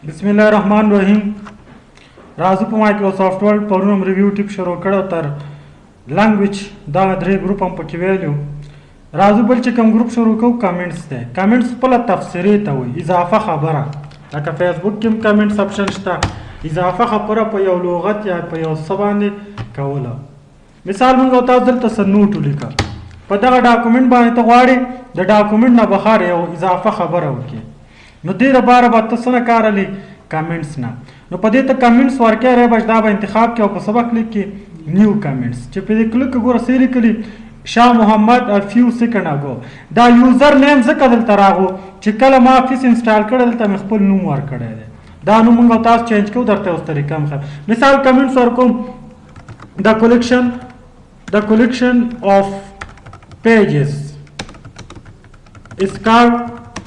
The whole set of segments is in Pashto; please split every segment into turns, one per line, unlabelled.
بسم الله الرحمن الرحیم. راځو په مایکروسافټ ورډ پرونم ریویو ټیپ شروع کړو تر لانګویج دا درې ګروپ هم پکې ویلو. راځو بل چې کوم ګروپ شروع کوو کمنټس دی. کمنټس خپل تفسیری ته وایي اضافه خبره، لکه فیسبوک کې هم کمنټس اپشن شته، اضافه خبره په یو لغت یا په یو څه باندې کوله. مثال موږ تاسو دلته څه نوټ ولیکه، په دغه ډاکومنټ باندې ته غواړې د ډاکومنټ نه بخار یو اضافه خبره وکړي، نو دې لپاره به ته څه نه کارلی کمنټس نه. نو په دې ته کمنټس ورکې رابش دا به انتخاب کې او په سبق کلیک کې نیو کمنټس چې په دې کلیک ګوره څه لیکلي شاه محمد ا فیو سیکنډ اگو. دا یوزر نیم ځکه دلته راغو چې کله ما افیس انسټال کړی دلته مې خپل نوم ورکړی دی. دا نوم موږ تاسو چینج کوو، درته اوس طریقه هم ښه. مثال کمنټس ورکوم the collection of pages is called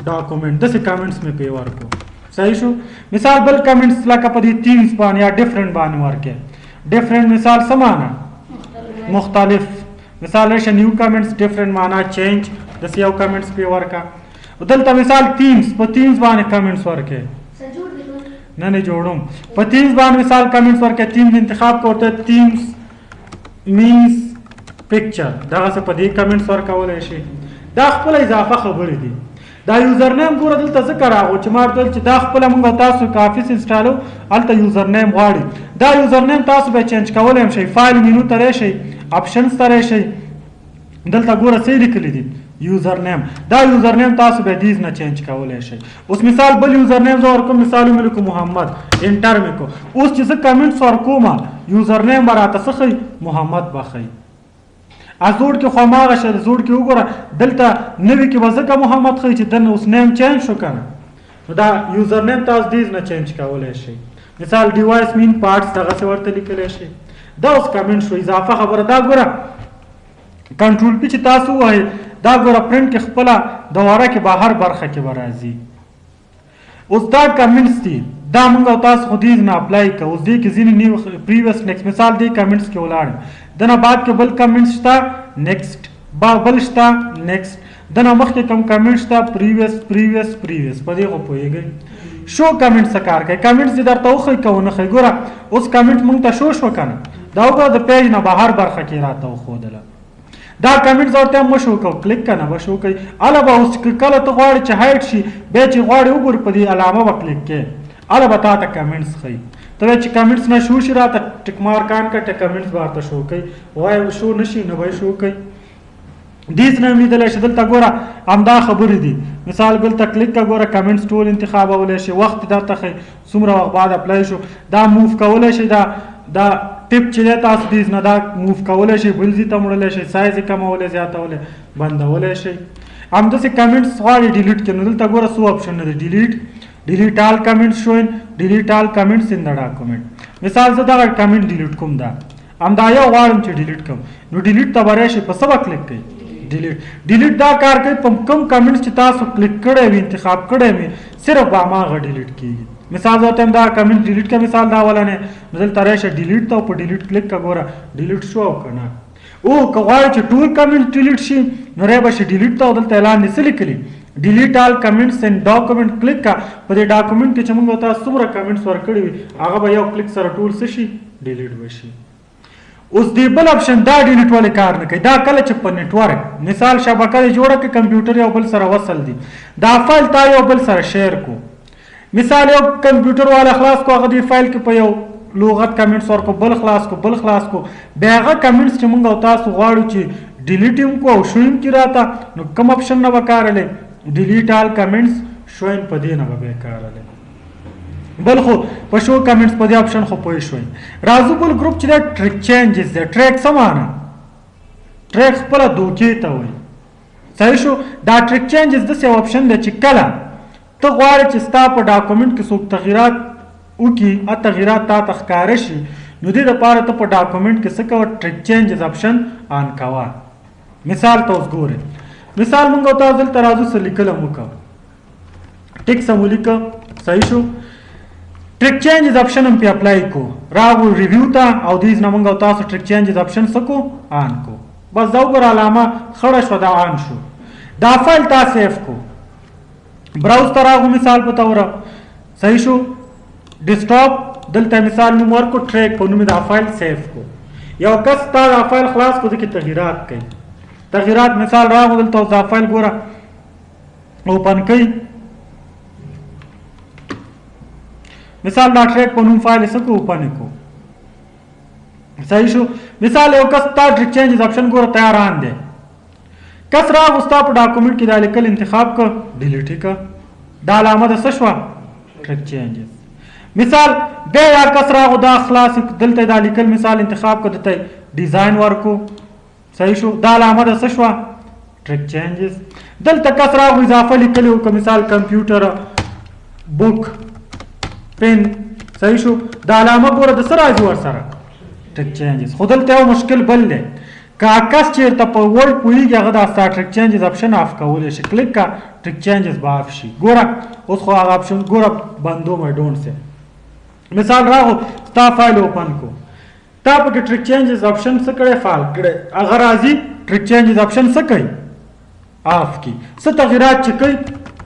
document. داسې کمنټس مې پې ورکو. صحیح شو. مثال بل کمنټس لکه په دې تیمز باندې یا ډفرنٹ باندې ورکې. ډفرنٹ مثال څه معنا؟ مختلف. مثال راشي نیو کمنټس ډفرنٹ معنا چینج، داسې یو کمنټس پې ورکه. دلته مثال تیمز، په تیمز باندې کمنټس ورکې. نه جوړوم. په تیمز باندې مثال کمنټس ورکې. تیمز انتخاب کوته تیمز مینز پکچر، دغه څه په دې کمنټس ورکولی شي. دا خپل اضافه خبرې دي. دا یوزر نیم ګوره دلته ځکه راغو چې ما ورته چې دا خپله موږ تاسو که افیس انسټالو هلته یوزر نیم غواړي. دا یوزر نیم تاسو به چینج کولی هم شئ. فایل مینو ته راشئ، اپشنز ته راشئ، دلته ګوره څه لیکلی دي یوزر نیم. دا یوزر نیم تاسو به دیز نه چینج کولی شئ. اوس مثال بل یوزر نیم زه ورکوم، مثال مې لیکو محمد، انټر مې کو. اوس چې زه کمنټس ورکوم یوزر نیم به راته څه ښیي؟ محمد به ښیي. زوړ کې خو هماغه شی زوړ کې وګوره دلته نوي کې به ځکه محمد ښیي چې دنه اوس نیم چینج شو که نه. نو دا یوزر نیم تاسو دیز نه چینج کولی شئ. مثال ډیوایس مین پارټس دغسې ورته لیکلی شئ. دا اوس کمنټ شو، اضافه خبره. دا ګوره کنټرول پی چې تاسو ووایئ دا ګوره پرنټ کې خپله دواره کې بهر برخه کې به راځي. اوس دا کمنټس دي، دا موږ او تاسو خو دیز نه اپلای کوو. اوس دې کې ځینې نیو پریویس نیکسټ مثال دې کمنټس کې ولاړم، دنه بعد کې بل کمنټ شته نیکسټ، بل شته نیکسټ، دنه مخکې کوم کمنټ شته پریویس په دې خو پوهېږئ. شو کمنټ څه کار کوي؟ کمنټس دې درته وښیي که ونه ښیي. ګوره اوس کمنټ موږ ته شو که نه، دا وګوره د پیج نه بهر برخه کې راته وښودله. دا کمنټ ورته هم مه شو کوو، کلیک که نه به شو کوي. هله به اوس کله ته غواړې چې هایډ شي، بیا چې غواړې وګورې په دې علامه به کلیک کوې، هله به تا ته کمنټس ښیي. ته وایې چې کمنټس نه شو شي راته ټک مارکان کټه کمنټس به ورته شو کوي. وایې شو نه شي نه به یې شو کوي. دیز نه هم لیدلی شي. دلته ګوره همدا خبرې دي. مثال بل ته کلیک که ګوره کمنټس ټول انتخابولی شي، وخت درته ښیي څومره وخت بعد اپلای شو. دا موف کولی شي، دا ټپ چې دی تاسو دیز نه دا موف کولی شي، بل ځای ته مړلی شي، سایز یې کمولی زیاتولی بندولی شي. همداسې کمنټس غواړي ډیلیټ کړي، نو دلته ګوره څو اپشنونه دي. delete all comments showing, delete all comments in the document. مثال زه دغه کمنټ ډیلیټ کوم، دا همدا یو غواړم چې ډیلیټ کوم، نو ډیلیټ ته به راشئ، په څه به کلیک کوئ؟ ډیلیټ دا کار کوي په کوم کمنټس چې تاسو کلیک کړی وي انتخاب کړی وي صرف به هماغه ډیلیټ کېږي. مثال زه ورته دا کمنټ ډیلیټ کړه، مثال دا ولنې، نو دلته راشئ ډیلیټ ته او په ډیلیټ کلیک کړه، ګوره ډیلیټ شو او که نه. او که غواړئ چې ټول کمنټ ډیلیټ شي نو رای به شي ډیلیټ ته، او دلته اعلان دې څه لیکلي delete all comments and document. کلیک کا په دې ډاکومنټ کې چې موږ تاسو څومره کمنټس ورکړي وي هغه به یو کلیک سره ټول څه شي ډیلیټ بشي. اوس دې بل اپشن دا ډیلیټ ولې کار نه کوي؟ دا کله چې په نیټورک مثال شبکه دې جوړه کړې، کمپیوټر یو بل سره وصل دي، دا فایل تا یو بل سره شیر کو. مثال یو کمپیوټر والا خلاص کو، هغه دې فایل کې په یو لغت کمنټس ورکو، بل خلاص کو، بیا هغه کمنټس چې موږ او تاسو غواړو چې ډیلیټ هم کو او شو هم کړي راته، نو کوم اپشن نه به کارلی؟ delete all comments showing په دې نه به بیا کارلی. بل خو په شو کمنټس په دې اپشن خو پوه شوئ. راځو بل ګروپ چې دا ټریک چینجز دی. ټریک څه معنا؟ ټریک خپله دوکې ته وایي. صحیح شو. دا ټریک چینجز داسې یو اپشن دی چې کله ته غواړې چې ستا په ډاکومنټ کې څوک تغیرات وکړي، هغه تغیرات تا ته ښکاره شي، نو دې دپاره ته په ډاکومنټ کې څه کوه؟ ټریک چینجز اپشن آن کوه. مثال ته اوس ګورئ، مثال موږ او تاسو دلته راځو څه لیکلی مو کوه، ټیک څه مو لیکه. صحیح شو. ټریک چینجز اپشن هم پې اپلای کو، راغو ریویو ته او دیز نه موږ او تاسو ټریک چینجز اپشن څه کو؟ آن کو. بس دا وګوره علامه خړه شوه، دا آن شو. دا فایل تا سیف کو، براوز ته راغو مثال په توره. صحیح شو. ډیسکټاپ دلته مثال نوم ورکو ټریک په نوم دا فایل سیف کو یو کس تا دا فایل خلاص کو دغه تغیرات کوي تغیرات مثال راغو دلته دا فایل ګوره اوپن کوي مثال دا ټریک په نوم فایل سکو اوپن کو صحیح شو مثال یو کس تا ټریک چینجز آپشن ګوره تیاران دی کس راغو ستا په ډاکومنټ کې دا لیکل انتخاب کو ډیلیټ کا دا علامه د څه شوه ټریک چینجز مثال بیا یا کس راغو دا خلاص دلته دا لیکل مثال انتخاب کو دته ډیزاین ورکو صحیح شو دا علامه د څه شوه ټریک چینجز دلته کس راغو اضافه لیکلو که مثال کمپیوټر بوک پن صحیح شو دا علامه ګوره د څه راځي ورسره ټریک چینجز خو دلته یو مشکل بل دی که کس چېرته په ورډ پوهېږي هغه دا ستا ټریک چینجز آپشن آف کولی شي کلیک کا ټریک چینجز به آف شي ګوره اوس خو هغه آپشن ګوره بندوم ډونټ سي مثال راغو ستا فایل اوپن کو تا پکې ټریک چینجز آپشن څه کړی فعال کړی هغه راځي ټریک چینجز آپشن څه کوي آف کی څه تغیرات چې کوي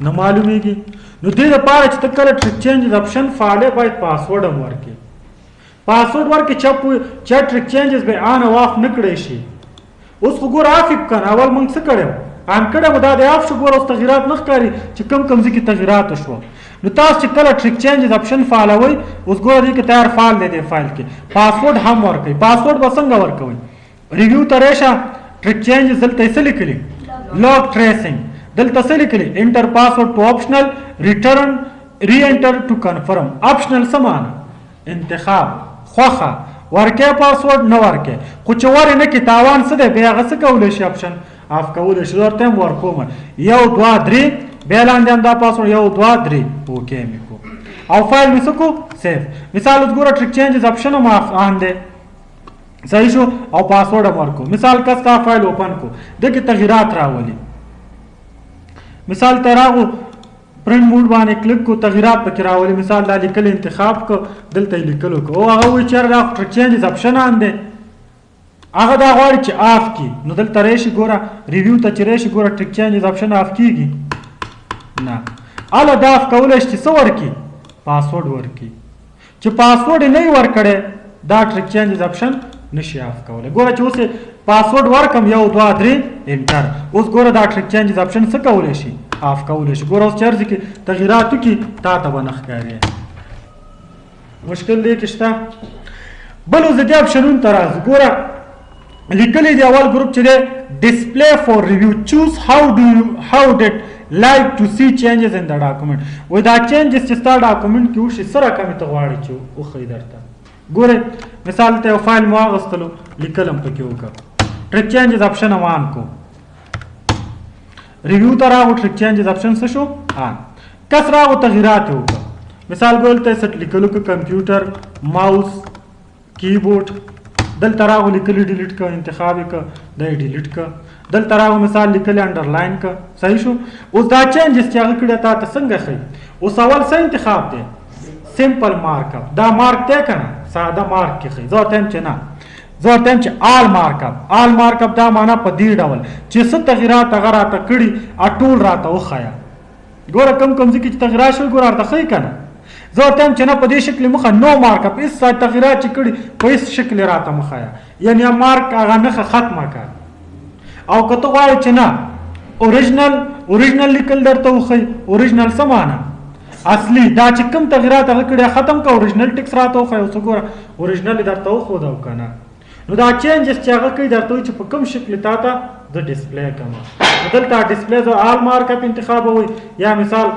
نه معلومیږي نو دې لپاره چې ته کله ټریک چینجز آپشن فعاله باید پاسورډ هم ورکړي پاسورډ ورکړي چې ټریک چینجز به آن او آف نه کړی شي اوس خو ګوره آف یې کنه اول موږ څه کړی آن کړی دا د آف شو ګوره اوس تغیرات نه ښکاري چې کم ځای کې تغیرات وشوه نو تاسو چې کله ټریک چینجز آپشن فعالوئ اوس ګوره دې کې تیار فعال دی دې فایل کې پاسورډ هم ورکوئ پاسورډ به څنګه ورکوئ ریویو ته راشئ ټریک چینجز دلته یې څه لیکلي لاک ټریسنګ دلته څه لیکلي انټر پاسورډ ټو آپشنل ریټرن ری انټر ټو کنفرم آپشنل څه معنی انتخاب خوښه ورکې پاسورډ نه ورکې خو چې ورې نه کې تاوان څه دی بیا هغه څه کولی شي آپشن آف کولی شي درته هم ورکوم 1 2 3 بیا لاندې هم دا پاسورډ 1 2 3 اوکې مې کو او فایل مې څه کو سیف مثال اوس ګوره ټریک چینجز آپشن هم آن دی صحیح شو او پاسورډ هم ورکو مثال کس تا فایل اوپن کو دغه تغیرات راولي مثال ته راغو پرنٹ موډ باندې کلیک کو تغیرات پکې راولي مثال دا لیکل انتخاب کو دلته لیکلو کو او هغه وی چېر دا ټریک چینجز آپشن آن دی هغه دا غواړي چې آف کی نو دلته راشي ګوره ریویو ته چې راشي ګوره ټریک چینجز آپشن آف کیږي نه اله دا آف کولی شي چې څه ورکړي پاسورډ ورکړي چې پاسورډ یې نه وي ورکړی دا ټریک چینجز آپشن نشي آف کولی ګوره چې اوس پاسورډ ورکم 1 2 3 انټر اوس ګوره دا ټریک چینجز آپشن څه کولی شي آف کولی شي ګوره اوس چرځ کې تغیرات وکړي تا ته به نه ښکاري مشکل دی کې شته بل اوس د دې آپشنونو ته راځو ګوره لیکلی دی اول ګروپ چې دی ډسپلی فور ریویو چوز هاو ډیټ لایک ټو سی چینجز ان د ډاکومنټ وایي دا چینجز چې ستا ډاکومنټ کې وشي څه رقمې ته غواړي چې وښیي درته ګورئ مثال ته یو فایل مو واغستلو لیکل هم پکې وکړه ټریک چینجز آپشن هم آن کو ریویو ته راغو ټریک چینجز آپشن څه شو آن کس راغو تغیرات یې وکړه مثال ګول ته سټ لیکلو که کمپیوټر ماوس کیبورډ دلته راغو لیکلي ډیلیټ که انتخاب یې که دا یې ډیلیټ که دلته راغو مثال لیکلي انډرلاین که صحیح شو اوس دا چینجز چې هغه کړي تا ته څنګه ښیي اوس اول څه انتخاب دی سمپل مارک اپ دا مارک دی که نه ساده مارک کې ښیي زه ورته یم چې نه زه ورته یم چې آل مارک اپ دا معنا په دې ډول چې څه تغیرات هغه راته کړي ټول راته وښیه ګوره کم ځای کې چې تغیرات شوي ګوره ورته ښیي که نه زه ورته یم چې نه په دې شکل مخه نو مارک اپ هېڅ تغیرات چې کړي په هېڅ شکل یې راته مه ښیه یعنې مارک هغه نښه ختمه کړه او که ته غواړې چې نه اوریجنل لیکل درته وښیي اوریجنل څه معنا اصلي دا چې کوم تغیرات هغه کړي ختم که اوریجنل ټکس راته وښیي اوس ګوره اوریجنل یې درته وښود او که نه نو دا چینجز چې هغه کوي درته وایي چې په کوم شکل تا ته زه ډسپلی کوم دلته ډسپلی زه آل مارک اپ انتخابوئ یا مثال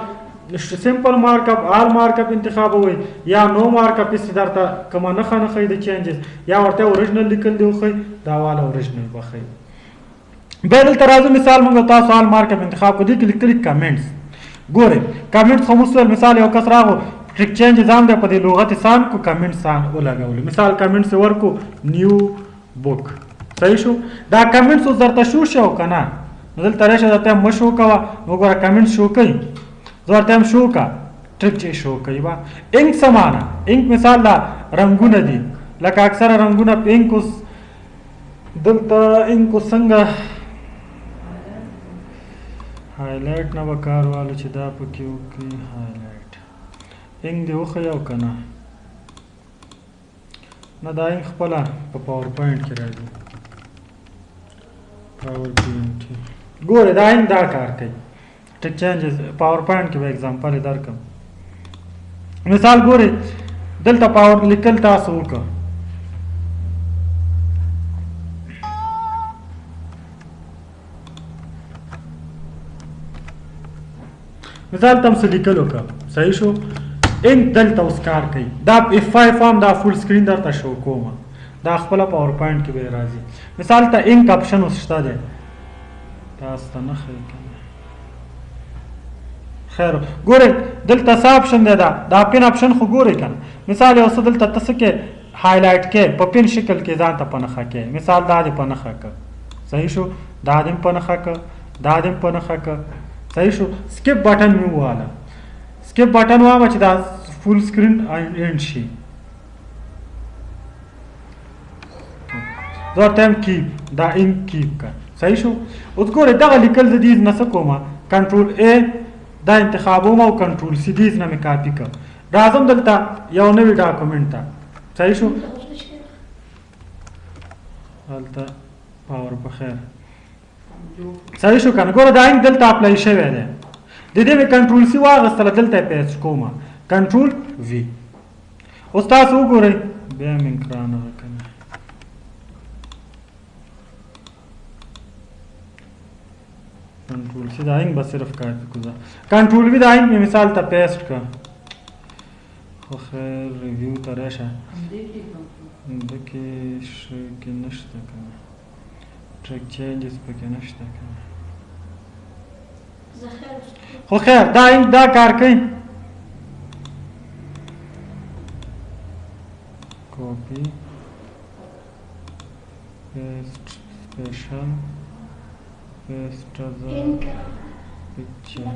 سمپل مارک اپ آل مارک اپ انتخابوئ یا نو مارک اپ هېڅ درته کومه نښه نه ښیي د چینجز یا ورته اوریجنل لیکل دی وښیي دا والا اوریجنل به ښیي بیا دلته راځو مثال موږ تاسو آل مارک اپ انتخاب کړو دې کې لیکلي کمنټس ګورئ کمنټس خو موږ مثال یو کس راغو ټریک چینجز هم دی په دې لغت سان کو کمنټس سان ولګولو مثال کمنټس ورکو نیو بوک صحیح شو دا کمنټس اوس درته شو که نه دلته راشه درته مه شو کوه وګوره کمنټس شو کوي زه ورته هم شو که ټریک چې شو کوي به انک څه معنا انک مثال دا رنګونه دي لکه اکثره رنګونه په انک اوس دلته انک اوس څنګه هایلایټ نه به کار والو چې دا پکې وکړي هایلایټ انګ دی وخی او کنه نه دا انګ خپل په پاور پوینټ کې راځي پاور پوینټ ګوره دا انګ دا کار کوي ټیک چینجز پاور پوینټ کې به اگزامپل درکم مثال ګوره دلته پاور لیکل تاسو وکړه مثال تم څه لیکل وکړه صحیح شو انک دلته اوس کار کوي دا F5 فارم دا فول سکرین درته شو کوم دا خپل پاور پوینټ کې به راځي مثال ته انک اپشن اوس شته دی تاسو ته نه ښیي خیر ګوره دلته څه اپشن دی دا پین اپشن خو ګورئ کنه مثال یو څه دلته ته څه کې هایلایټ کې په پین شکل کې ځان ته په نښه کې مثال دا دې په نښه که صحیح شو دا دې په نښه که دا دې په نښه که صحیح شو سکپ بٹن مې وواله سکپ بٹن وامه چې دا فول سکرین اینډ شي زه ټایم کیپ دا انک کیپ کا صحیح شو اوس ګوره دغه لیکل زه دیز نه څه کومه کنټرول ا دا انتخابوم او کنټرول سی دیز نه مې کاپي کړ راځم دلته یو نوی ډاکومنټ ته صحیح شو هلته پاور په خیر صحیح شو کنه ګوره دا انک دلته اپلای شوی دی د دې مې کنټرول سی واغستله دلته پیسټ کومه کنټرول وی اوس تاسو وګورئ بیا مې کرانه کنه کنټرول سی دا انک به صرف کاپي کوزه کنټرول وی دا انک مې مثال ته پیسټ کړه خو خیر ریویو ته راشه دکې کې نشته کنه ټریک چینجز پکې نشته کنه خو خیر دا انک دا کار کوي کاپی پیسټ سپیشل پیسټ از پکچر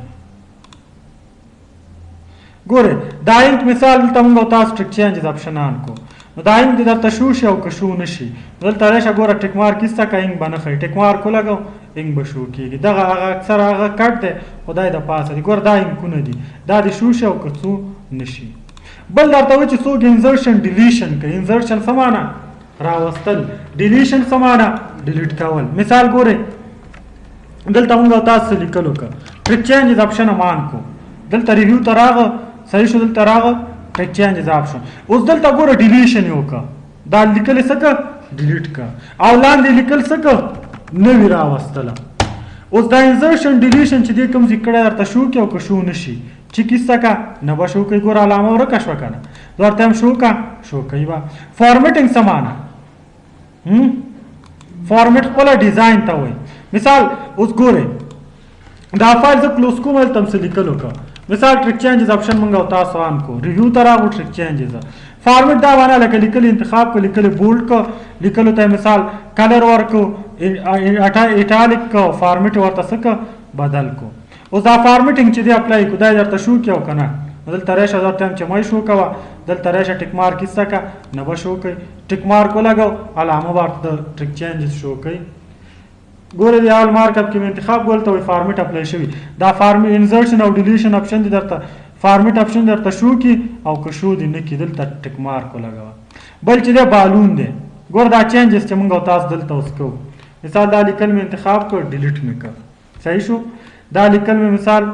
ګوره دا انک مثال دلته موږ تاسو ټریک چینجز اپشن آن کو نو دا انک درته شو شي او که شو نشي دلته راشه ګوره ټیک مارک ایسته که انک به نه ښیي ټیک مارک ولګو انک به شو کېږي دغه هغه اکثر هغه کټ دی خدای د پاسه دي ګوره دا انکونه دي دا د شو شي او که څو نشي بل درته وایي چې څوک انزرشن ډیلیشن کوي انزرشن څه معنی راوستل ډیلیشن څه معنی ډیلیټ کول مثال ګوره دلته موږ تاسو لیکل وکړه ټریک چینجز اپشن مان کو دلته ریویو ته راغه صحیح شو دلته راغه ټریک چینجز اپشن اوس دلته ګوره ډیلیشن یې وکړه دا لیکل یې څه کړه ډیلیټ کړه او لاندې لیکل څه کړه نوي راوستله اوس دا انزرشن ډیلیشن چې دې کوم ځای کړی درته شو کې او که شو نشي چې کیسه کا نه به شو کوي ګوره علامه ورکه شوه که نه ورته هم شو کا شو کوي به فارمیټنګ څه معنی فارمیټ خپله ډیزاین ته وایي مثال اوس ګوره دا فایل زه کلوز کوم هلته هم څه لیکل وکړه مثال ټریک چینجز اپشن موږ او تاسو آن کو ریویو ته راغو ټریک چینجز فارمیټ دا معنی لکه لیکل انتخاب کو لیکل بولډ کو لیکلو ته مثال کلر ورکو ایټالیک کو فارمیټ ورته څه کو بدل کو اوس دا فارمیټینګ چې دی اپلای کو دا درته شو کې او که نه دلته راشه دا ټایم چې مای شو کوه دلته راشه ټیک مارک ایسته که نه به شو کوي ټیک مارک ولګو علامه ورته د ټریک چینجز شو کوي ګوره د اول مارک اپ کې انتخاب ګول ته وایي فارمیټ اپلای شوي دا فارمیټ انزرشن او ډیلیشن اپشن دی درته فارمیټ اپشن درته شو کی او که شو دی نه کی دلته ټیک مارک ولګوه بل چې دی بالون دی ګوره دا چینجز چې موږ او تاسو دلته اوس کوو مثال دا لیکل مې انتخاب کړ ډیلیټ مې کړ صحیح شو دا لیکل مې مثال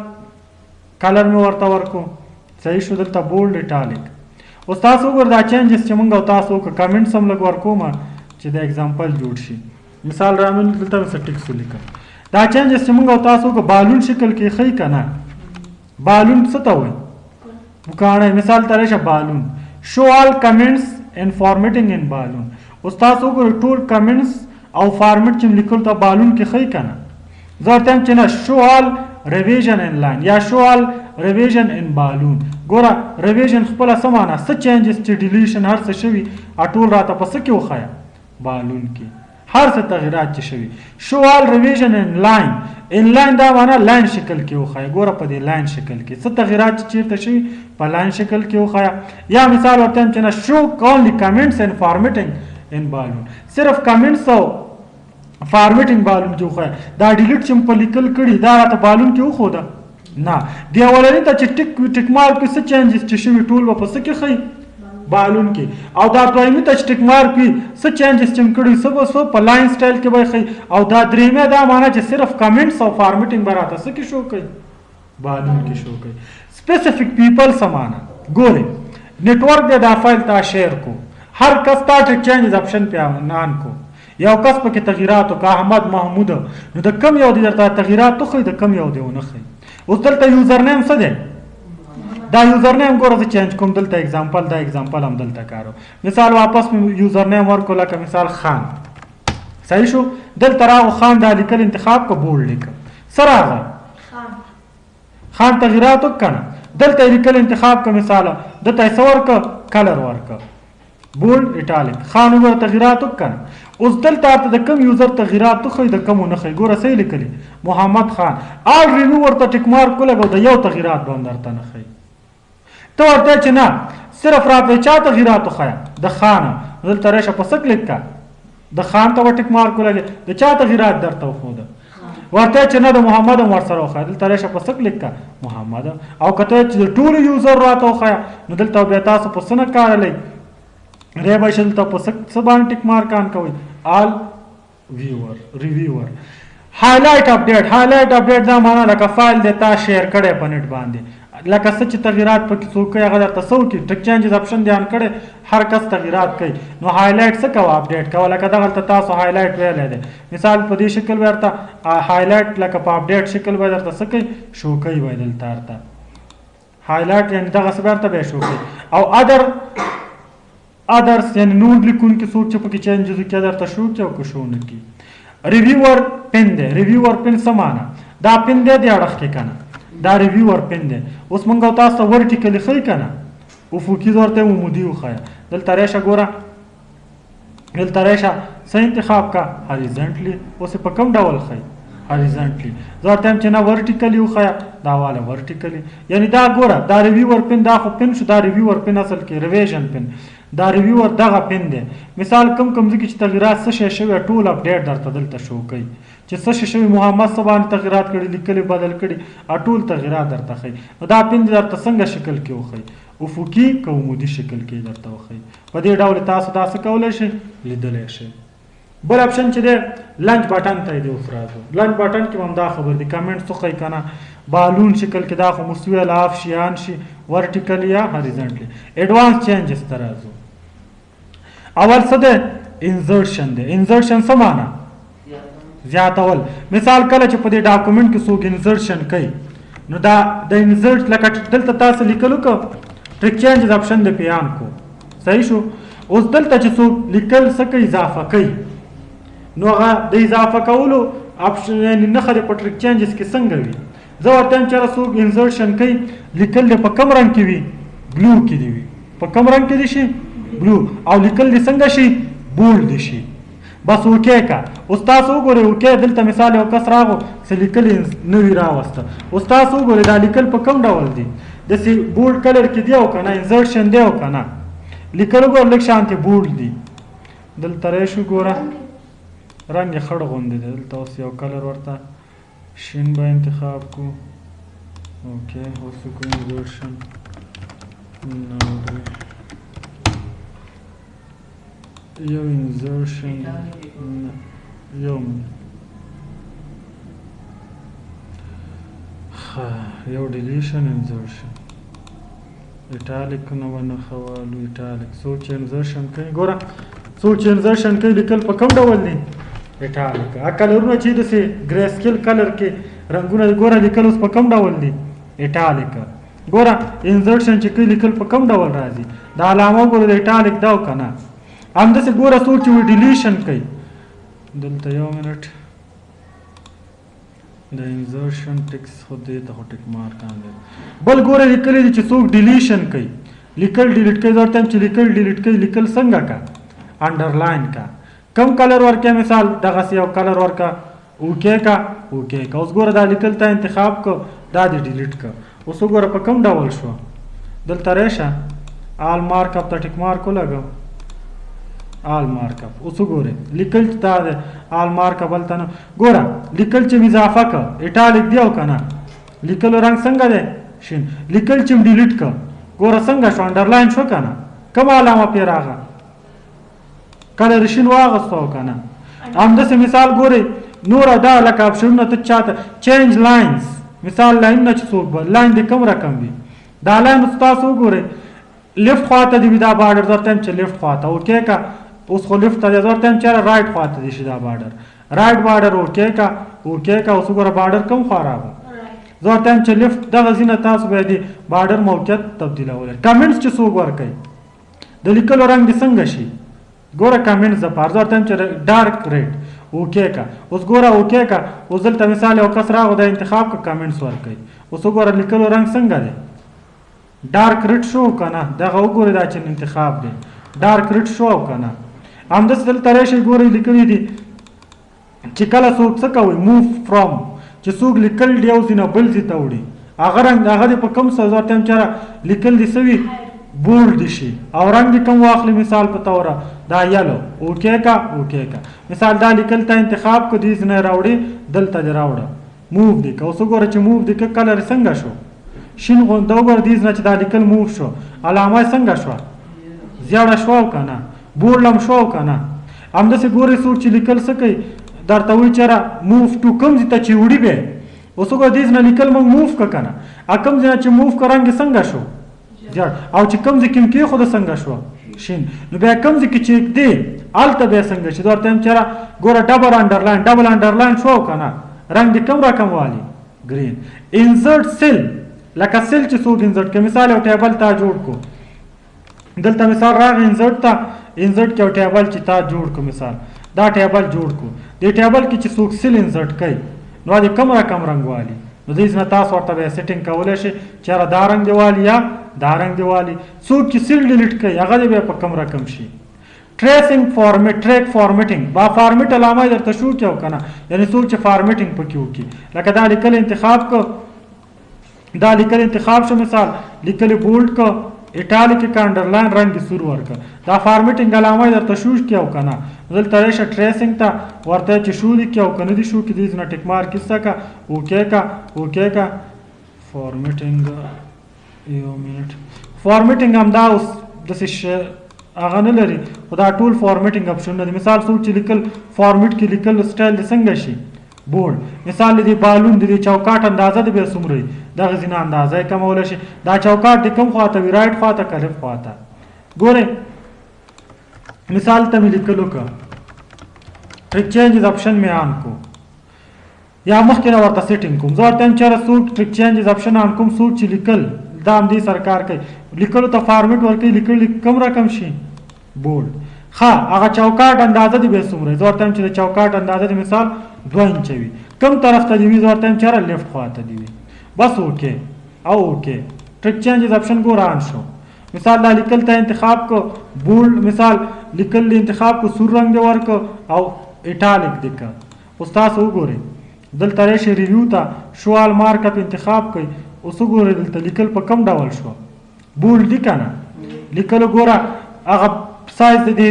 کلر مې ورته ورکو صحیح شو دلته بولډ ایټالیک اوس تاسو وګوره دا چینجز چې موږ او تاسو وکړو کمنټس هم لږ ورکومه چې د اگزامپل جوړ شي مثال رامن دلته مې څه ټیکس ولیکم دا چینجز چې موږ او تاسو وکړو بالون شکل کې ښیي که نه بالون څه ته وایي وکاڼی مثال ته راشه بالون شو آل کمنټس ان فارمیټینګ ان بالون اوس تاسو وګورئ ټول کمنټس او فارمیټ چې لیکلو ته بالون کې ښیي که نه زه ورته یم چې نه شو آل ریویژن ان لاین یا شو آل ریویژن ان بالون ګوره ریویژن خپله څه معنی څه چینجز چې ډیلیشن هر څه شوي ټول راته په څه کې وښیه بالون کې هر څه تغیرات چې شوي شو آل ریویژن ان لاین ان لاین دا معنی لاین شکل کې وښیه ګوره په دې لاین شکل کې څه تغیرات چې چیرته شوي په لاین شکل کې وښیه یا مثال ورته یم چې نه شو اونلی کمنټس ان فارمیټینګ ان بالون صرف کمنټس او فارمیټینګ بالون کې وښیه دا ډیلیټ چې په لیکل کړي دا راته بالون کې وښوده نه دی اولنی ته چې ټیک مارک څه چینجز چې شوي ټول به په څه کې ښیي بالون کې او دا دویمي ته چې ټیک مارک وي څه چینجز چې م کړي څه به څه په لاین سټایل کې به یې ښیي او دا درېیمه دا معنا چې صرف کمنټس او فارمیټینګ به راته څه کې شو کوي بالون کې شو کوي specific people समाना गोरे नेटवर्क दे दा फाइल ता शेयर को हर कस ता changes option पे नान को یو کس پکې تغییرات او احمد محمود نو د کم یو دي درته تغییرات خو د کم یو دی ونه خي اوس دلته یوزر نیم څه دی دا یوزر نیم ګوره زه چینج کوم دلته اگزامپل دا اگزامپل هم دلته کارو مثال واپس مې یوزر نیم ورکو لکه مثال خان صحیح شو دلته راغو خان دا لیکل انتخاب کو بولډ لیک سره خان تغییرات وکنه دلته لیکل انتخاب کا مثال دلته څور کا کلر ورکا بولډ ایټالیک خان وګوره تغییرات وکنه اوس دلته ته د کم یوزر تغییرات خو د کم نه خي ګوره صحیح لیکلی محمد خان آل ریویو ورته ټیک مارک لګو د یو تغییرات باندې درته نه خي ته ورته چې نه صرف را په چا تغییرات خو د خان دلته راشه په څه کلیک کا د خان ته ټیک مارک لګي د چا تغییرات درته خو ده ورته چې نه د محمد هم ورسره خو دلته راشه په څه کلیک کا محمد او کته چې ټول یوزر راته خو نو دلته بیا تاسو په څه نه کارلې ریبا شل ته په څه باندې ټیک مارک آن کوي آل ریویور هایلایټ اپډیټ دا معنا لکه فایل دیتا شیر کړي په نت باندې لکه څه چې تغییرات پکې څوک هغه درته څو کې ټیک چینجز اپشن ځان کړي هر کس تغییرات کوي نو هایلایټ څه کوي اپډیټ کوي لکه دغه تاسو هایلایټ ویل دي مثال په دې شکل ورته هایلایټ لکه په اپډیټ شکل ورته څه کوي شو کوي بدل تارته هایلایټ یعنی دغه څه ورته به شو کوي او ادرس یعنی نور لیکون کې څوک چې پکې چینجز کې درته شو کې او کو شو نه کی ریویور پن دی ریویور پن سمانه دا پن دی د اړخ کې کنه دا ریویور پن دی اوس مونږ تاسو ورټیکلی خی کنه افقي ورته عمودي وخایا دلته راشه ګوره دلته راشه څه انتخاب کا هاریزنټلی اوس په کوم ډول خی هاریزنټلی ځکه چې نه ورټیکلی وخایا دا والا ورټیکلی یعنی دا ګوره دا ریویور پن دا خو پن شو دا ریویور پن اصل کې ریویژن پن دا ریویور دغه پن دی مثال کم ځکه چې تغییرات څه شی شوی ټول اپډیټ درته دلته شو کوي چې څه شی شوی محمد صبان تغییرات کړي لیکلي بدل کړي ټول تغییرات درته خي دا پن درته څنګه شکل کې وخی افقي کومودي شکل کې درته وخی په دې ډول تاسو تاسو کولای شئ لیدلی شئ بل اپشن چې دی لنچ بټن ته دی افرادو لنچ بټن کې هم دا خبر دی کمنټ څه کوي کنه بالون شکل کې دا خو مستوی الاف شي ان شي ورټیکل یا هاریزنټلی ایڈوانس چینجز ترازو اول څه دی انزرشن دی انزرشن څه معنا زیاتول مثال کله چې په دې ډاکومنټ کې څوک انزرشن کوي نو دا د انزرت لکه دلته تاسو لیکلو کو ټریک چینجز اپشن دی پیان کو صحیح شو اوس دلته چې څوک لیکل څه کوي اضافه کوي نو هغه د اضافه کولو اپشن یعنی نخره په ټریک چینجز کې څنګه وي زه ورته چې څوک انزرشن کوي لیکل د په کوم رنگ کې وي بلو کې دی وي په کوم رنگ کې دي شي بلو او لیکل دي څنګه شي بولډ دي شي بس اوکې کا استاد وګوره اوکې دلته مثال یو کس راغو چې لیکل نوی راوسته استاد وګوره دا لیکل په کوم ډول دي د سی بولډ کلر کې دی او کنه انزرشن دی او کنه لیکل وګوره لک شانتي بولډ دي دلته راشو ګوره رنگ خړ غوندې دلته اوس یو کلر ورته شین به انتخاب کو اوکې اوس کو انزرشن یو انزرشن یو ډیلیشن انزرشن ایټالیک نو ونه خوالو ایټالیک سوچ انزرشن کوي ګوره سوچ انزرشن کوي لیکل په کوم ډول دي ایټالیک کلرونه چې د سي ګری سکیل کلر کې رنگونه ګوره لیکل اوس په کوم ډول دي ایټالیک ګوره انزرشن چې کوي لیکل په کوم ډول راځي دا علامه ګوره د ایټالیک دا کنه همداسې ګوره څوک چې ډیلیشن کوي دلته یو منټ د انزرشن ټیکس خو دې ته ټیک مارک آندي بل ګوره لیکلي دي چې څوک ډیلیشن کوي لیکل ډیلیټ کوي ورته چې لیکل ډیلیټ کوي لیکل څنګه کا انډرلاین کا کم کلر ورکه مثال دغه یو کلر ورکا اوکې کا اوس ګوره دا لیکل ته انتخاب کو دا دې ډیلیټ کا اوس ګوره په کوم ډول شو دلته راشه آل مارک اپ ته ټیک مارک لګو آل مارک اپ اوس ګوره لیکل تا آل مارک اپ بلته ګوره لیکل چې اضافه کا ایټالیک دیو کنه لیکلو رنگ څنګه دی شین لیکل چې ډیلیټ ک ګوره څنګه شو انډرلاین شو کنه کوم علامه پې راغله کلر شین واغستو کنه همداسې مثال ګورئ نور دا لکه اپشنونه ته چاته چینج لاینز مثال لاین نه چې څوک به لاین د کوم رقم وي دا لاین تاسو وګورئ لیفت خواته دی دا بارډر درته چې لیفت خواته اوکې کا اوس خو لیفت ته درته چې رائټ خواته دی شي دا بارډر رائټ بارډر اوکې کا اوس وګوره بارډر کوم خوا راغی زه چې لیفت دغه ځینه تاسو به دی بارډر موقعیت تبدیلولی کمنټس چې څوک ورکوي د لیکلو رنګ دې څنګه شي ګوره کمنټس دپاره زه ورته چې ډارک ریډ اوکې کا اوس ګوره اوکې کا اوس دلته مثال یو کس راغو د انتخاب که کمنټس ورکوي اوس وګوره لیکلو رنګ څنګه دی ډارک ریډ شو که نه دغه وګورئ دا چې انتخاب دی ډارک ریډ شو که نه همداسې دلته راشئ ګورئ لیکلي دي چې کله څوک څه کوي موف فرام چې څوک لیکل دی یو ځای نه بل ځای ته وړي هغه رنګ هغه دې په کوم څه زه ورته یم چې لیکل دې څه وي بولډ دي شي او رنګ دې کوم واخلي مثال په توره دا یلو اوکې کا مثال دا لیکل ته انتخاب کو دې ځای نه راوړي دلته دې راوړه موف دې که اوس وګوره چې موف دې که کلر څنګه شو شین غونده وګوره دې ځای نه چې دا لیکل موف شو علامه څنګه شوه زیړه شوه او که نه بولډ هم شو او که نه همداسې ګورئ څوک چې لیکل څه کوي درته وایي چېره موف ټو کوم ځای ته چې وړي به اوس وګوره دې ځای نه لیکل موږ موف که که نه کوم ځای نه چې موف که رنګ یې څنګه شو زیړ او چې کوم ځای کې م کېښوده څنګه شوه شین نو بیا کوم ځای کې چې دی هلته بیا څنګه شي زه ورته یم چېره ګوره ډبل انډرلاین شو او که نه رنګ دې کوم رقم والي ګرین انزرټ سیل لکه سیل چې څوک انزرټ کوي مثال یو ټیبل تا جوړ کو دلته مثال راغی انزرټ کې یو ټیبل چې تا جوړ کو مثال دا ټیبل جوړ کو دې ټیبل کې چې څوک سیل انزرټ کوي نو دې کوم رقم رنګ والي نو دې نه تاسو ورته بیا سیټینګ کولی شئ چېره دا رنګ دی والي یا دا رنګ دی والي څوک چې سیل ډیلیټ کوي هغه دې بیا په کوم رقم شي ټریک فارمیټینګ با فارمیټ علامه یې درته شو کړو که نه یعنې څوک چې فارمیټینګ پکې وکړي لکه دا لیکل انتخاب کو دا لیکل انتخاب شو مثال لیکل بولډ کو ایټالیک کا انډرلاین رنګ دې سور ورکړه دا فارمیټینګ علامه یې درته شو کړو که نه دلته راشئ ټریسینګ ته ورته چې شو دي کې او که نه دي شو کې دې نه ټیک مارک ایسته که اوکې کا فارمیټینګ یو منټ فارمیټینګ همدا اوس داسې هغه نه لري خو دا ټول فارمیټینګ اپشنونه دي مثال څوک چې لیکل فارمیټ کې لیکل سټایل دې څنګه شي بورډ مثال دې بالون دې چوکاټ اندازه دې بیا څومره وي دغه ځینې اندازه یې کمولی شي دا چوکاټ دې کوم خواته وي رایټ خواته که لیفټ خواته ګورئ مثال ته مې لیکلو که ټریک چینجز اپشن مې آن کو یا مخکې نه ورته سیټینګ کوم زه ورته یم چېره څوک ټریک چینجز اپشن آن کوم څوک چې لیکل دا همدې سره کار کوي لیکلو ته فارمیټ ورکوي لیکل کوم رقم شي بولډ ښه هغه چوکاټ اندازه دې بیا څومره زه ورته یم چې د چوکاټ اندازه دې مثال 2 انچه وي کوم طرف ته دې وي زه ورته یم چېره لیفټ خواته دې وي بس اوکې ټریک چینجز اپشن ګوره آن شو مثال دا لیکل ته انتخاب کو بولډ مثال لیکل دې انتخاب کو سور رنګ دې ورکو او ایټالیک دې که اوس تاسو وګورئ دلته راشئ ریویو ته شو آل مارک اپ انتخاب کوئ اوس وګورئ دلته لیکل په کوم ډول شو بولډ دي که نه لیکلو ګوره هغه سایز د دې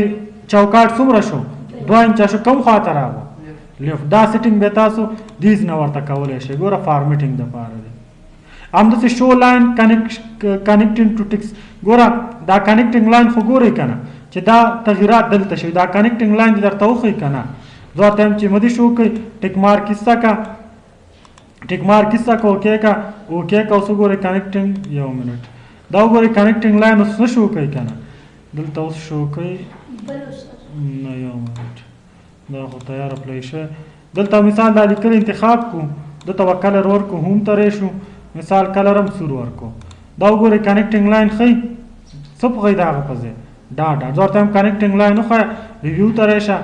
چوکاټ څومره شو 2 انچه شو کوم خواته راغو لیفټ دا سیټینګ به تاسو دیز نه ورته کولی شئ ګوره فارمیټینګ دپاره دی همداسې شو لاین کنیکټینګ ټو ټکس ګوره دا کنیکټینګ لاین خو ګورئ که نه چې دا تغییرات دلته شوي دا کنیکټینګ لاین دې درته وښیي که نه زه ورته یم چې مدې شو کوئ ټیک مارک ایسته که اوکې کا اوس وګورئ کنیکټینګ یو منټ دا وګورئ کنیکټینګ لاین اوس نه شو کوي که نه دلته اوس شو کوي نه یو منټ دا خو تیار اپلای شوی دلته مثال دا لیکل انتخاب کو دلته به کلر ورکو هوم ته راشو مثال کلر هم سور ورکو دا وګورئ کنیکټینګ لاین ښیي څه پوښئ د هغه په ځای ډاټ زه ورته یم کنیکټینګ لاین وښیه ریویو ته راشه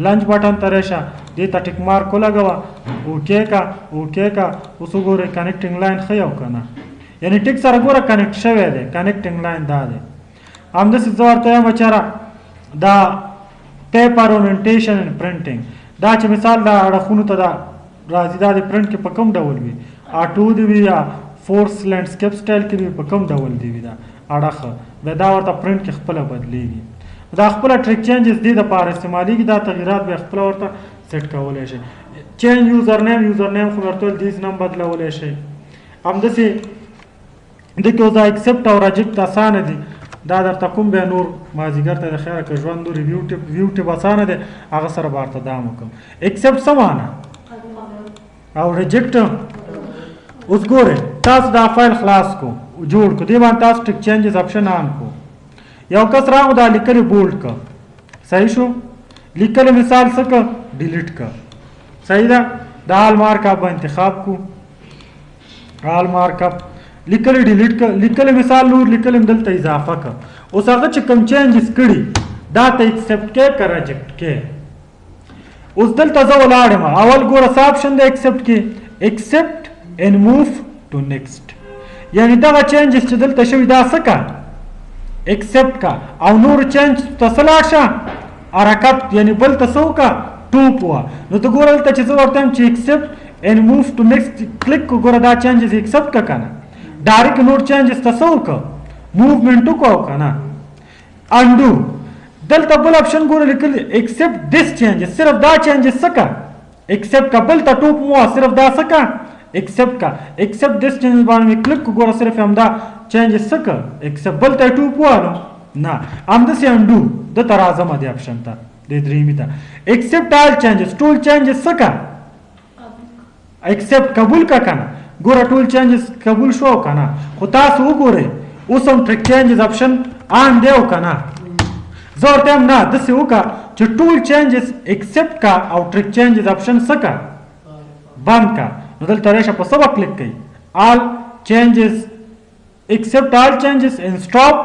لنچ بټن ته راشه دې ته ټیک مارک ولګوه اوکې کا اوس وګورئ کنیکټینګ لاین ښیي او که نه یعنې ټیک سره ګوره کنیکټ شوی دی کنیکټینګ لاین دا دی همداسې زه ورته یم چېره دا پیپر اورینټیشن اینډ پرنټینګ دا چې مثال دا اړخونو ته دا راځي دا د پرنټ کې په کوم ډول وي آټو دې وي یا فورس لینډسکیپ سټایل کې وي په کوم ډول دې وي دا اړخ بیا دا ورته پرنټ کې خپله بدلیږي دا خپله ټریک چینجز دې دپاره استعمالیږي دا تغییرات بیا خپله ورته سیټ کولی شئ چینج یوزر نیم خو ورته ویل دیز نم بدلولی شئ همداسې دغه اوس دا ایکسپټ او راجکټ اسانه دي دا درته کوم بیا نور مازدیګر ته د خیره که ژوند نور ویو ټیپ اسانه دی هغه سره به ورته دا وکړم ایکسپټ څه معنی او ریجیکټ اوس ګورئ تاسو دا فایل خلاص کو جوړ کو دې باندې تاسو ټیک چینجز آپشن آن کو یو کس راغو دا لیکلې بولډ کا صحیح شو لیکلې مثال څه کا ډیلیټ کا صحیح ده دا هال مارک اپ انتخاب کو هال مارک اپ لیکلې ډیلیټ کا لیکلې مثال نور لیکلې دلته اضافه کا اوس هغه چې کوم چینجز کړي دا ته ایکسپټ کې کا ریجیکټ کې اوس دلته زه ولاړم اول ګوره څه آپشن دی ایکسپټ کې ایکسپټ and move to next یعنی دغه چینجز چې دلته شوي دا څه کا ایکسپټ کا او نور چینج ته څه لاړ شه حرکت یعنی بل ته څه وکړه ټوپ وه نو ته ګوره دلته چې زه ورته یم چې ایکسپټ and move to next کلیک کو ګوره دا چینجز ایکسپټ کا که نه ډایرکټ نور چینجز ته څه وکړه موومنټ وکړه که نه انډو دلته بل آپشن ګوره لیکلی ایکسپټ دس چینجز صرف دا چینجز څه کا ایکسپټ کا بل ته ټوپ مو صرف دا څه کا ایکسپټ کا ایکسپټ دس چینجز باندې کلیک کو ګوره صرف همدا چینجز څه کا ایکسپټ بل ته ټوپ وانه نه همداسې انډو دته راځم دې آپشن ته دې درېیمې ته ایکسپټ آل چینجز ټول چینجز څه کا ایکسپټ قبول کا که نه ګوره ټول چینجز قبول شو که نه خو تاسو وګورئ اوس هم ټریک چینجز آپشن آن دی او که نه زه ورته یم نه داسې وکړه چې ټول چینجز ایکسپټ کا او ټریک چینجز آپشن څه کا بند کا نو دلته راشه په څه به کلیک کوي آل چینجز ایکسپټ آل چینجز ان سټاپ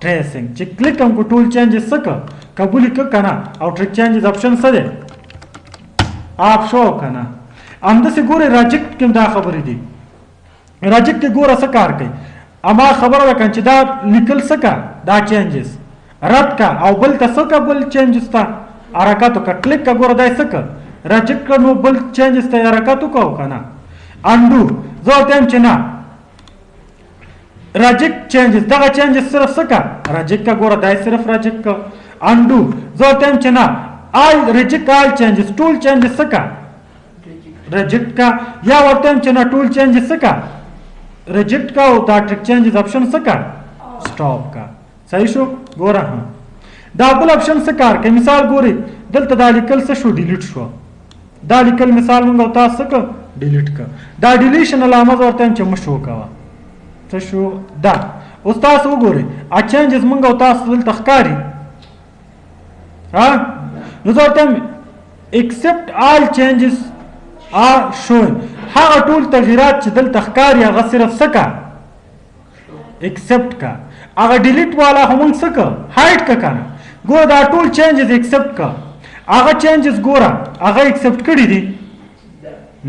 ټریسنګ چې کلیک هم کو ټول چینجز څه که قبول یې که نه او ټریک چینجز آپشن څه دی آپ شو که نه همداسې ګورئ راجکټ کې هم دا خبرې دي راجکټ کې ګوره څه کار کوي اما خبره ده که چې دا لیکل څه که دا چینجز رد کا او بل ته څه که بل چینجز ته حرکت وکړه کلیک که ګوره دا یې څه که راجکټ کړه نو بل چینجز ته حرکت وکړو که نه انډو زه ورته یم چې نه راجکټ چینجز دغه چینجز صرف څه که راجکټ که ګوره دا یې صرف راجکټ که انډو زه ورته یم چې نه آل ریجکټ آل چینجز ټول چینجز څه که ریجیکټ کا یا ورته یم چې نه ټول چینجز څه کا ریجیکټ کا او دا ټریک چینجز آپشن څه کا سټاپ کا صحیح شو ګوره دا بل آپشن څه کار کوي مثال ګورئ دلته دا لیکل څه شو ډیلیټ شو دا لیکل مثال موږ او تاسو څه که ډیلیټ که دا ډیلیشن علامه زه ورته یم چې مه شو کوه څه شو دا اوس تاسو وګورئ چینجز موږ او تاسو دلته ښکاري نو زه ورته یم ایکسپټ آل چینجز آر شوین هغه ټول تغییرات چې دلته ښکاري هغه صرف څه کا ایکسپټ کا هغه ډیلیټ والا خو موږ څه که هایډ که که نه ګوره دا ټول چینجز ایکسپټ که هغه چینجز ګوره هغه ایکسپټ کړي دي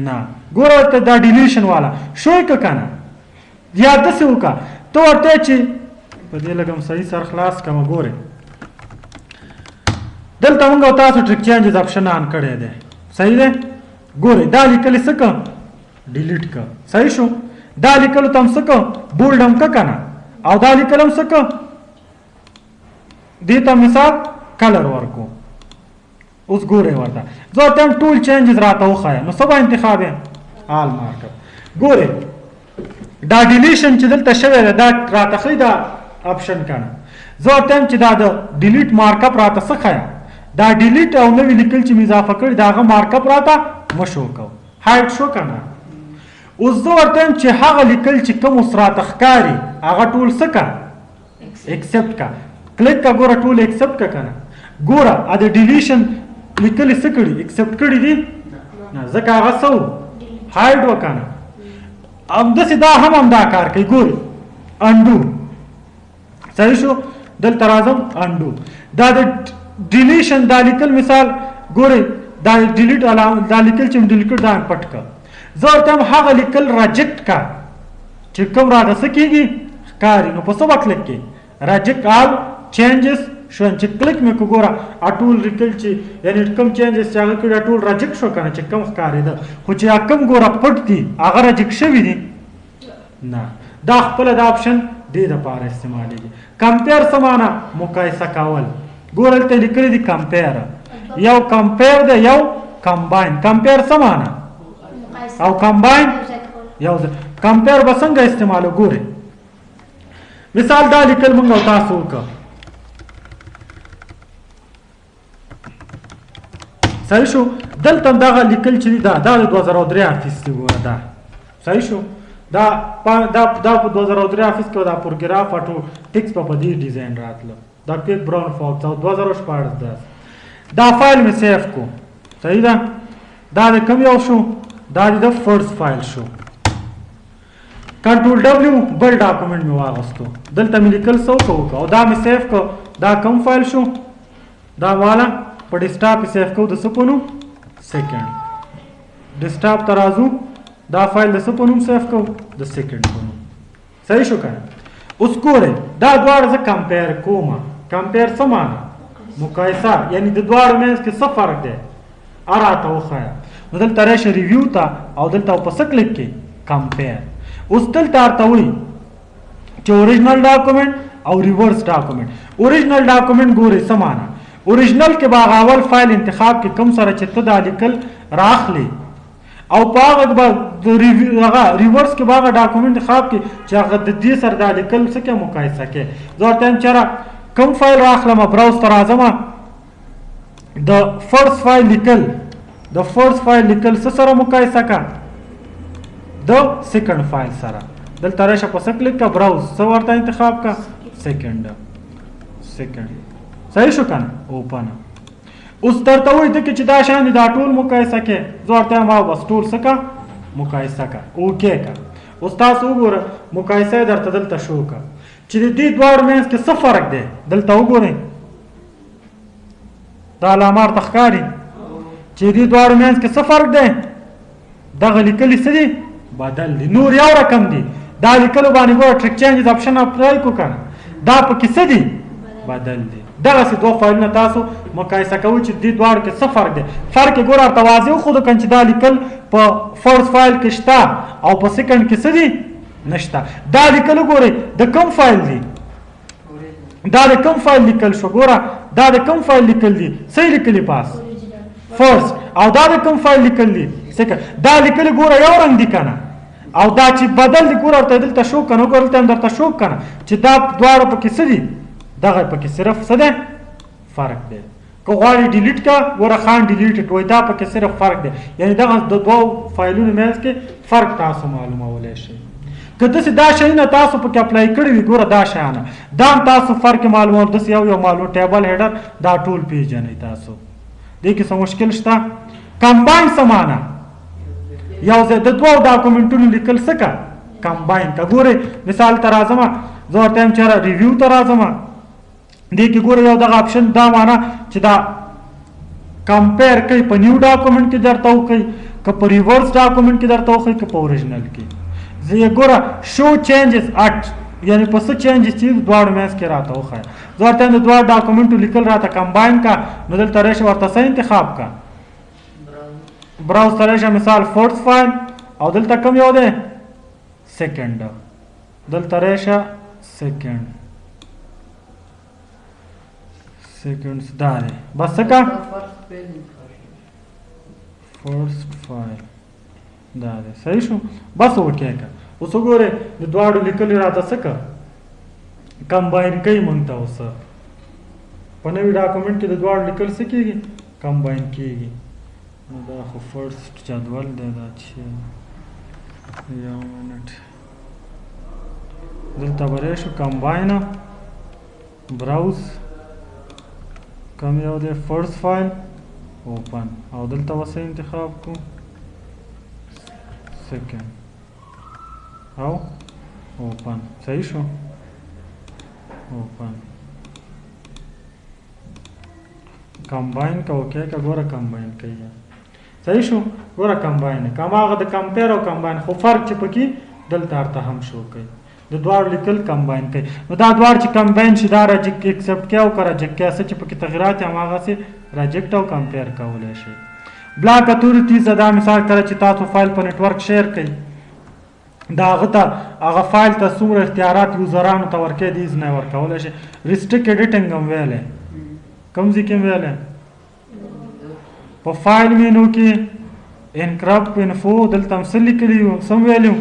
نه ګوره ورته دا ډیلیشن والا شوی که که نه یا داسې وکړه ته ورته چې په دې لږ هم صحیح سر خلاص کړمه ګورې دلته موږ او تاسو ټریک چینجز آپشن آن کړی دی صحیح دی ګورئ دا لیکلې څه که ډیلیټ که صحیح شو دا لیکلو ته هم څه که بولډ هم که که نه او دا لیکل هم څه که دې ته مثال کلر ورکو اوس ګورئ ورته زه ورته یم ټول چینجز راته وښایه نو څه به انتخاب یم آل مارک ګورئ دا ډیلیشن چې دلته شوی دی دا راته ښایي دا آپشن که نه زه ورته یم چې دا د ډیلیټ مارکپ راته څه ښایه دا ډیلیټ او نوی لیکل چې مې اضافه کړي د هغه مارکپ راته مشو کو هایډ شو که نه اوس زه ورته یم چې هغه لیکل چې کوم اوس راته ښکاري هغه ټول څه که ایکسپټ که کلیک که ګوره ټول ایکسپټ که که نه ګوره ا د ډیلیشن لیکلې څه کړي ایکسپټ کړي دي نه ځکه هغه څه و هایډ و که نه همداسې دا هم دا کار کوي ګورې انډو صحیح شو دلته راځم انډو دا د ډیلیشن دا لیکل مثال ګورئ دا ډیلیټ دا لیکل چې ډیلیټ کړ دا پټ کا زه ورته هم هغه لیکل راجکټ کا چې کوم راته څه کېږي ښکاري نو په څه به کلیک کې راجکټ آل چینجز شو چې کلیک مې کو ګوره ټول لیکل چې یعنې کوم چینجز چې هغه کړي ټول راجکټ شو که نه چې کوم ښکارېده خو چې هغه کوم ګوره پټ دي هغه راجکټ شوي دي نه دا خپله دا آپشن دې دپاره استعمالېږي کمپیر څه معنا مقایسه کول ګوره هلته لیکلي دي کمپیر یو کمپیر دی یو کمباین کمپیر څه معنا او کمباین یو کمپیر به څنګه استعمالو ګورئ مثال دا لیکل موږ او تاسو وکړه صحیح شو دلته دغه لیکل چې دا د 2003 افیس دی ګوره دا صحیح شو دا په 2003 افیس کې دا پروګراف اټو ټیکس په دې ډیزاین راتله دا پیک براون فاکس او 2014 دا فایل می سیف کو صحیح ده دا د کوم یو شو دا د فرست فایل شو کنټرول ډبلیو بل ډاکومنټ می واغستو دلته می لیکل سو کو او دا می سیف کو دا کوم فایل شو دا والا په ډیسکټاپ سیف کو د سپونو سیکنډ ډیسکټاپ ترازو دا فایل د سپونو سیف کو د سیکنډ کو صحیح شو کنه اوس ګوره دا دواړه ز کمپیر کومه کمپیر سمانه مقایسه یعنی د دواړو منځ کې څه فرق دی اراته وخایا نو دلته راشه ریویو ته او دلته په څه کلیک کې کمپیر اوس دلته ارته وي چې اوریجنل ډاکومنټ او ریورس ډاکومنټ اوریجنل ډاکومنټ ګوري سمانه اوریجنل کې باغ اول فایل انتخاب کې کم سره چې ته دا لیکل راخلی او په هغه د ریورس کې باغ ډاکومنټ انتخاب کې چې هغه د دې سره دا لیکل څه کې مقایسه کې زه ورته چېرې کوم فایل راخلم براوز ته راځم د فرست فایل لیکل څه سره مقایسه کا د سیکنډ فایل سره دلته راشه په څه کلیک کا براوز څه ورته انتخاب کا سیکنډ صحیح شو کنه اوپن اوس درته وایي ته چې دا شان دي دا ټول مقایسه کې زه ورته ما بس ټول څه کا مقایسه کا اوکې کا اوس تاسو وګوره مقایسه درته دلته شو کا چې د دې دواړو منځ کې څه فرق دی دلته وګورئ دا علامه ورته ښکاري چې دې دواړو منځ کې څه فرق دی دغه لیکلي څه دي بدل دي نور یو رقم دي دا لیکلو باندې ګوره ټریک چینجز اپشن اپلای کو کنه دا پکې څه دي بدل دي دغسې دوه فایلونه تاسو مقایسه کوئ چې دې دواړو کې څه فرق دی فرق یې ګوره ورته واضح وښودو کنه چې دا لیکل په فرست فایل کې شته او په سیکنډ کې څه دي نشته دا لیکل ګورئ د کوم فایل دی دا د کوم فایل لیکل شو ګوره دا د کوم فایل لیکل دي صحیح لیکلي پاس فرست او دا د کوم فایل لیکل دي سیکنډ دا لیکل ګوره یو رنګ دي کنه او دا چې بدل دي ګوره ورته دلته شو کنه ګوره دلته هم درته شو کنه چې دا دواړه پکې څه دي دغه پکې صرف څه دی فرق دی که غواړې ډیلیټ کا ګوره خان ډیلیټ وای دا پکې صرف فرق دی یعنی دغه د دوو فایلونو منځ کې فرق تاسو معلومولی شئ که داسې دا شیونه تاسو پکې اپلای کړي وي ګوره دا شیانه دا هم تاسو فرق معلومول داسې یو معلوم ټیبل هیډر دا ټول پیژنئ تاسو دې کې څه مشکل شته کمباین څه معنا یو ځای د دوو ډاکومنټونو لیکل څه کا کمباین کا ګورئ مثال ته راځم زه ورته یم چېرې ریویو ته راځم دې کې ګوره یو دغه اپشن دا معنا چې دا کمپیر کوي په نیو ډاکومنټ کې درته وښیي که په ریورس ډاکومنټ کې درته وښیي که په اوریجنل کې زه یې ګوره شو چینجز اټ یعنی په څه چینجز چې دواړو منځ کې راته وښایه زه ورته د دواړو ډاکومنټو لیکل راته کمباین کا نو دلته راشي ورته څه انتخاب کا براوز ته راشي مثال فرست فایل او دلته کوم یو دی سیکنډ دلته راشه سیکنډ سیکنډز دا دی بس څه کا فرست فایل دا دی صحیح شو بس اوکې کا اوس وګورئ د دواړو لیکلي راته څه کا کمباین کوي موږ ته اوس په نوي ډاکومنټ کې د دواړو لیکل څه کېږي کمباین کېږي نو دا خو فرست جدول دی دا چې یو منټ دلته به راشو کمباین براوز کم یو دی فرست فایل اوپن او دلته به څه انتخاب کو سیکنډ او اوپن صحیح شو اوپن کمباین کا اوکې کا ګوره کمباین کوي صحیح شو ګوره کمباین هماغه د کمپیر او کمباین خو فرق چې پکې دلته ورته هم شو کوي د دواړو لیکل کمباین کوي نو دا دواړه چې کمباین شي دا اکسپټ کیا او که راجکټ کیا څه چې پکې تغیرات هماغسې راجکټ او کمپیر کولی شي بلاک اتورټیز دا مثال کله چې تاسو فایل په نیټورک شیر کوئ دا هغه ته هغه فایل ته څومره اختیارات یوزرانو ته ورکوي د ایز نه یې ورکولی شي ریسټریکټ ایډیټنګ هم ویلی کوم ځای کې هم ویلی په فایل مینو کې انکرپټ انفو دلته هم څه لیکلي وو څه هم ویلي وو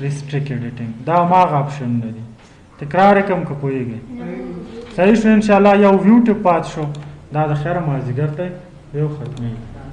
ریسټریک ایډیټینګ دا هماغه اپشن نه دي تکرار یې کوم که پوهېږئ صحیح شو انشاءالله یو ویو ټیپ پات شو دا د خیره مازدیګر دی یو ختمېږي